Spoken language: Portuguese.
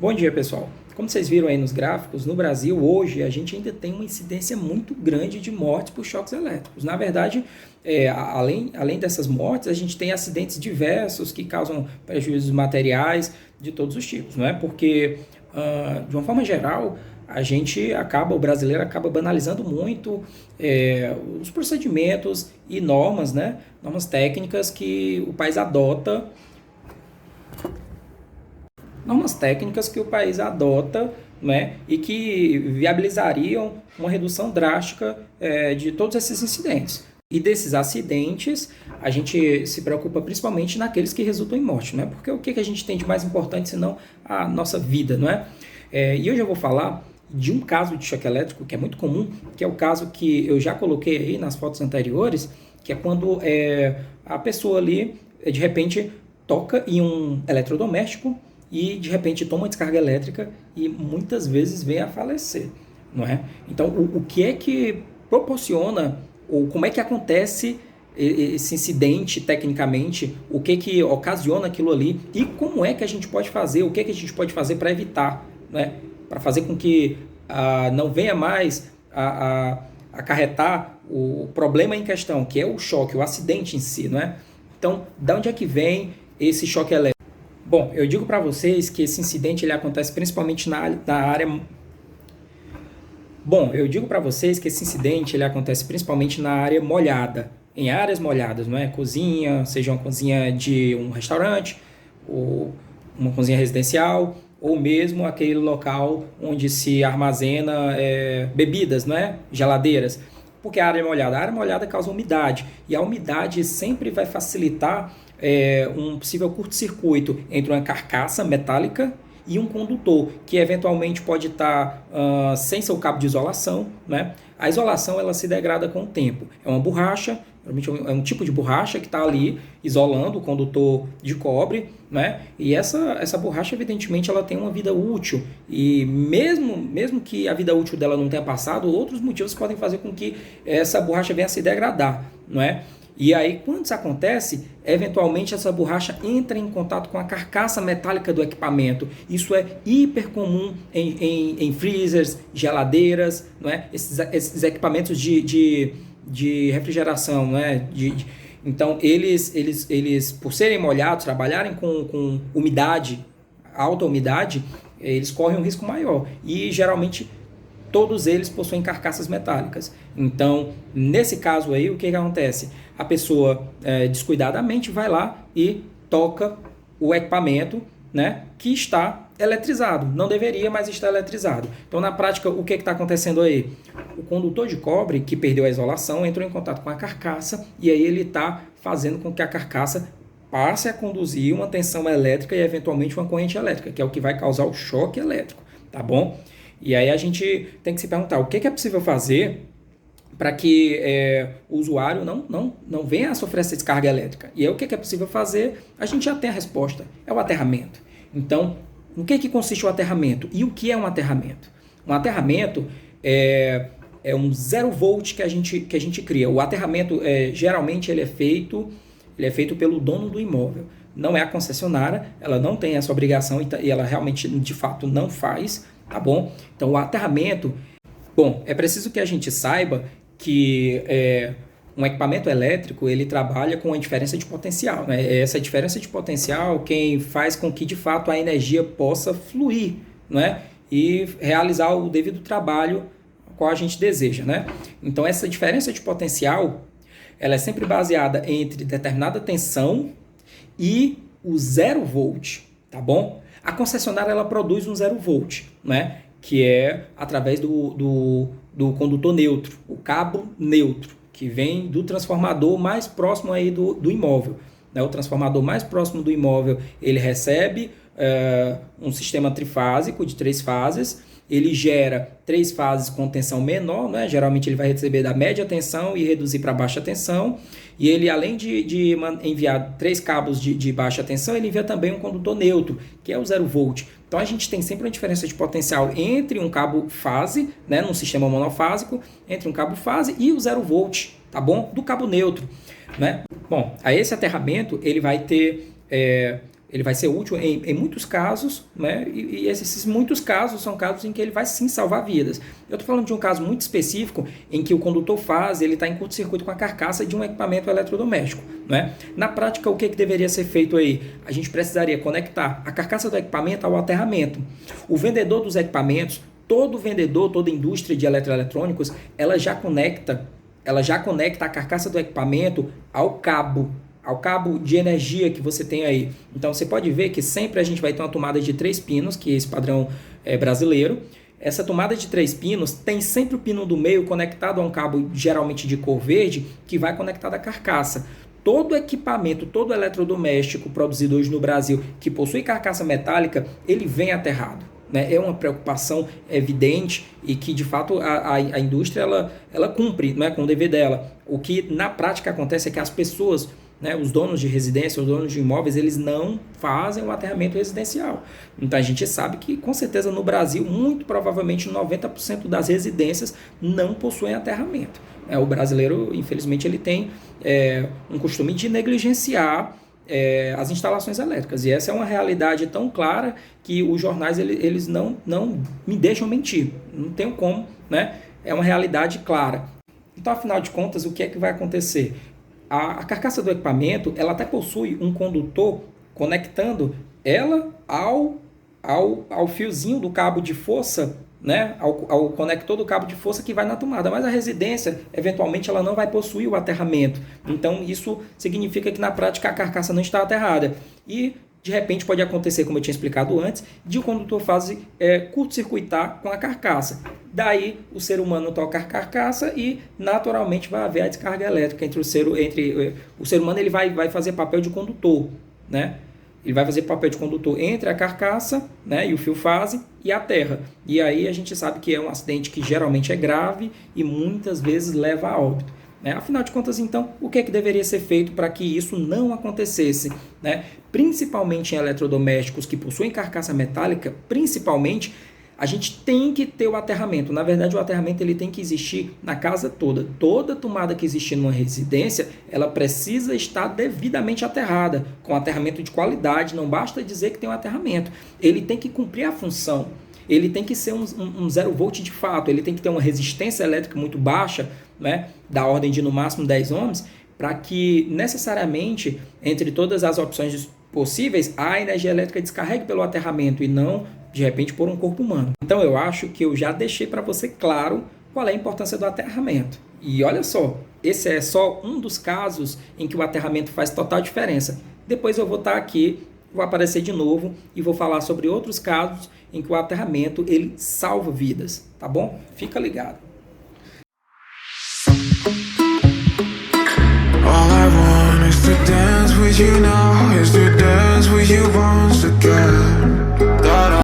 Bom dia, pessoal. Como vocês viram aí nos gráficos, no Brasil hoje a gente ainda tem uma incidência muito grande de mortes por choques elétricos. Na verdade, além dessas mortes, a gente tem acidentes diversos que causam prejuízos materiais de todos os tipos, não é? Porque, de uma forma geral, o brasileiro acaba banalizando muito os procedimentos e normas, né? Normas técnicas que o país adota normas técnicas que o país adota, né, e que viabilizariam uma redução drástica de todos esses incidentes. E desses acidentes, a gente se preocupa principalmente naqueles que resultam em morte, né? Porque o que a gente tem de mais importante senão a nossa vida, não é? E hoje eu vou falar de um caso de choque elétrico que é muito comum, que é o caso que eu já coloquei aí nas fotos anteriores, que é quando a pessoa ali, de repente, toca em um eletrodoméstico e de repente toma uma descarga elétrica e muitas vezes vem a falecer, não é? Então, o que é que proporciona, ou como é que acontece esse incidente tecnicamente, o que é que ocasiona aquilo ali e como é que a gente pode fazer, o que é que a gente pode fazer para evitar, né? Para fazer com que não venha mais a acarretar o problema em questão, que é o choque, o acidente em si, não é? Então, de onde é que vem esse choque elétrico? Bom, eu digo para vocês que esse incidente ele acontece principalmente na área. Bom, eu digo para vocês que esse incidente ele acontece principalmente na área molhada, em áreas molhadas, não é? Cozinha, seja uma cozinha de um restaurante, ou uma cozinha residencial, ou mesmo aquele local onde se armazena bebidas, não é? Geladeiras. Porque a área molhada causa umidade, e a umidade sempre vai facilitar um possível curto-circuito entre uma carcaça metálica e um condutor, que eventualmente pode estar sem seu cabo de isolação, né? A isolação ela se degrada com o tempo. É uma borracha, é um tipo de borracha que está ali isolando o condutor de cobre, né? E essa borracha, evidentemente, ela tem uma vida útil. E mesmo que a vida útil dela não tenha passado, outros motivos podem fazer com que essa borracha venha a se degradar, não é? E aí, quando isso acontece, eventualmente essa borracha entra em contato com a carcaça metálica do equipamento. Isso é hiper comum em freezers, geladeiras, não é? Esses equipamentos de refrigeração, não é? Então, eles, por serem molhados, trabalharem com umidade, alta umidade, eles correm um risco maior. E, geralmente, todos eles possuem carcaças metálicas. Então, nesse caso aí, o que acontece? A pessoa descuidadamente vai lá e toca o equipamento, né, que está eletrizado. Não deveria, mas está eletrizado. Então, na prática, o que está acontecendo aí? O condutor de cobre, que perdeu a isolação, entrou em contato com a carcaça e aí ele está fazendo com que a carcaça passe a conduzir uma tensão elétrica e, eventualmente, uma corrente elétrica, que é o que vai causar o choque elétrico, tá bom? E aí a gente tem que se perguntar o que é possível fazer para que o usuário não venha a sofrer essa descarga elétrica. E aí o que é possível fazer? A gente já tem a resposta, é o aterramento. Então, no que consiste o aterramento? E o que é um aterramento? Um aterramento é um 0 volt que a gente cria. O aterramento, geralmente, ele é feito pelo dono do imóvel. Não é a concessionária, ela não tem essa obrigação e ela realmente, de fato, não faz, tá bom? Então, o aterramento... Bom, é preciso que a gente saiba que um equipamento elétrico ele trabalha com a diferença de potencial, né? Essa diferença de potencial quem faz com que de fato a energia possa fluir, né? E realizar o devido trabalho qual a gente deseja, né? Então essa diferença de potencial ela é sempre baseada entre determinada tensão e o 0 volt, tá bom? A concessionária ela produz um 0 volt, né? Que é através do condutor neutro, o cabo neutro, que vem do transformador mais próximo aí do imóvel. Né? O transformador mais próximo do imóvel, ele recebe um sistema trifásico de 3 fases, ele gera 3 fases com tensão menor, né? Geralmente ele vai receber da média tensão e reduzir para baixa tensão, e ele além de enviar 3 cabos de baixa tensão, ele envia também um condutor neutro, que é o 0 volt. Então a gente tem sempre uma diferença de potencial entre um cabo fase, né, num sistema monofásico, entre um cabo fase e o 0 volt, tá bom? Do cabo neutro, né? Bom, a esse aterramento ele vai ter Ele vai ser útil em muitos casos, né? E esses muitos casos são casos em que ele vai sim salvar vidas. Eu estou falando de um caso muito específico em que o condutor faz, ele está em curto-circuito com a carcaça de um equipamento eletrodoméstico, né? Na prática, o que deveria ser feito aí? A gente precisaria conectar a carcaça do equipamento ao aterramento. O vendedor dos equipamentos, todo vendedor, toda indústria de eletroeletrônicos, ela já conecta a carcaça do equipamento ao cabo de energia que você tem aí. Então você pode ver que sempre a gente vai ter uma tomada de 3 pinos, que é esse padrão brasileiro. Essa tomada de 3 pinos tem sempre o pino do meio conectado a um cabo geralmente de cor verde, que vai conectado à carcaça. Todo equipamento, todo eletrodoméstico produzido hoje no Brasil que possui carcaça metálica, ele vem aterrado. Né? É uma preocupação evidente e que, de fato, a indústria ela cumpre, né, com o dever dela. O que, na prática, acontece é que as pessoas, né, os donos de residência, os donos de imóveis, eles não fazem o aterramento residencial. Então, a gente sabe que, com certeza, no Brasil, muito provavelmente 90% das residências não possuem aterramento. O brasileiro, infelizmente, ele tem um costume de negligenciar as instalações elétricas. E essa é uma realidade tão clara que os jornais eles não me deixam mentir. Não tenho como, né? É uma realidade clara. Então, afinal de contas, o que é que vai acontecer? A carcaça do equipamento, ela até possui um condutor conectando ela ao fiozinho do cabo de força, né, ao conector do cabo de força que vai na tomada, mas a residência, eventualmente, ela não vai possuir o aterramento. Então, isso significa que, na prática, a carcaça não está aterrada. E, de repente, pode acontecer, como eu tinha explicado antes, de o condutor fazer curto-circuitar com a carcaça. Daí, o ser humano toca a carcaça e, naturalmente, vai haver a descarga elétrica entre o ser humano, ele vai fazer papel de condutor, né? Ele vai fazer papel de condutor entre a carcaça, né, e o fio fase e a terra. E aí a gente sabe que é um acidente que geralmente é grave e muitas vezes leva a óbito. Né? Afinal de contas, então, o que deveria ser feito para que isso não acontecesse? Né? Principalmente em eletrodomésticos que possuem carcaça metálica, principalmente, a gente tem que ter o aterramento. Na verdade, o aterramento ele tem que existir na casa toda. Toda tomada que existir numa residência, ela precisa estar devidamente aterrada, com aterramento de qualidade. Não basta dizer que tem um aterramento. Ele tem que cumprir a função. Ele tem que ser um 0 volt de fato. Ele tem que ter uma resistência elétrica muito baixa, né, da ordem de no máximo 10 ohms, para que necessariamente, entre todas as opções possíveis, a energia elétrica descarregue pelo aterramento e não de repente por um corpo humano. Então eu acho que eu já deixei para você claro qual é a importância do aterramento. E olha só, esse é só um dos casos em que o aterramento faz total diferença. Depois eu vou estar aqui, vou aparecer de novo e vou falar sobre outros casos em que o aterramento ele salva vidas, tá bom? Fica ligado. All I want is to dance with you now, is to dance with you.